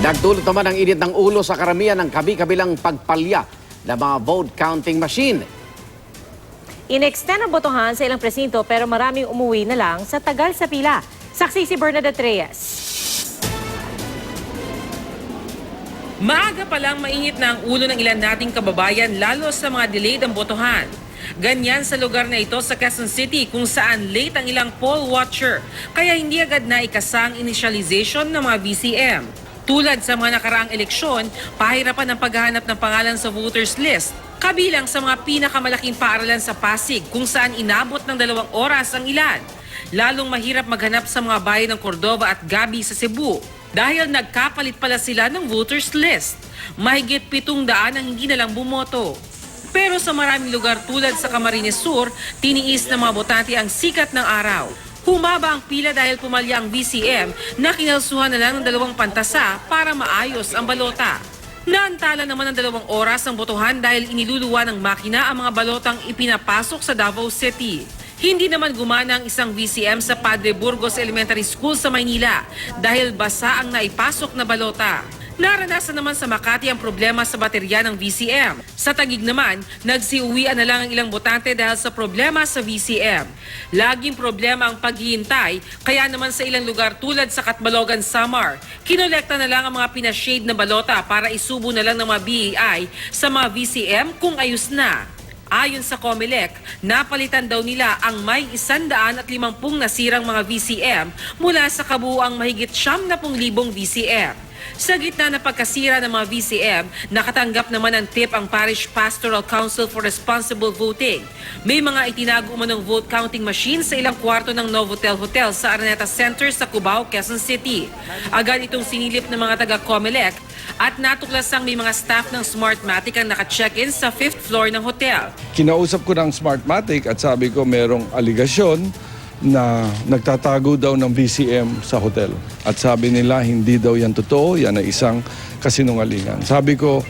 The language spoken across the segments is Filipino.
Nagdulot naman ang init ng ulo sa karamihan ng kabi-kabilang pagpalya ng mga vote counting machine. In-extend ang botohan sa ilang presinto pero maraming umuwi na lang sa tagal sa pila. Saksi si Bernadette Reyes. Maaga pa lang mainit na ang ulo ng ilan nating kababayan lalo sa mga delayed ang botohan. Ganyan sa lugar na ito sa Quezon City kung saan late ang ilang poll watcher kaya hindi agad na ikasang initialization ng mga VCM. Tulad sa mga nakaraang eleksyon, pahirapan ang paghahanap ng pangalan sa voters list. Kabilang sa mga pinakamalaking paaralan sa Pasig kung saan inabot ng 2 oras ang ilan. Lalong mahirap maghanap sa mga bayan ng Cordova at Gabi sa Cebu dahil nagkapalit pala sila ng voters list. Mahigit 700 ang hindi na lang bumoto. Pero sa maraming lugar tulad sa Camarines Sur, tiniis ng mga botante ang sikat ng araw. Humaba ang pila dahil pumalya ang VCM na kinalsuhan na lang ng 2 pantasa para maayos ang balota. Naantala naman ng 2 oras ang botohan dahil iniluluwa ng makina ang mga balotang ipinapasok sa Davao City. Hindi naman gumana ang isang VCM sa Padre Burgos Elementary School sa Maynila dahil basa ang naipasok na balota. Naranasan naman sa Makati ang problema sa baterya ng VCM. Sa Taguig naman, nagsiuwian na lang ang ilang botante dahil sa problema sa VCM. Laging problema ang paghihintay, kaya naman sa ilang lugar tulad sa Catbalogan, Samar, kinolekta na lang ang mga pinashade na balota para isubo na lang ng mga BAI sa mga VCM kung ayos na. Ayon sa COMELEC, napalitan daw nila ang may 150 nasirang mga VCM mula sa kabuuang mahigit 70,000 VCM. Sa gitna ng pagkasira ng mga VCM, nakatanggap naman ng tip ang Parish Pastoral Council for Responsible Voting. May mga itinago umanong vote counting machine sa ilang kwarto ng Novotel Hotel sa Araneta Center sa Cubao, Quezon City. Agad itong sinilip ng mga taga-COMELEC at natuklasang may mga staff ng Smartmatic ang naka-check-in sa 5th floor ng hotel. Kinausap ko ng Smartmatic at sabi ko merong aligasyon na nagtatago daw ng VCM sa hotel. At sabi nila hindi daw yan totoo, yan ay isang kasinungalingan. Sabi ko,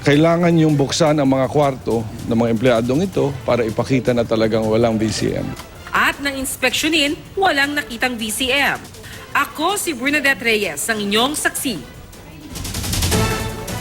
kailangan yung buksan ang mga kwarto ng mga empleyadong ito para ipakita na talagang walang VCM. At nang inspeksyonin, walang nakitang VCM. Ako si Bernadette Reyes, ang inyong saksi.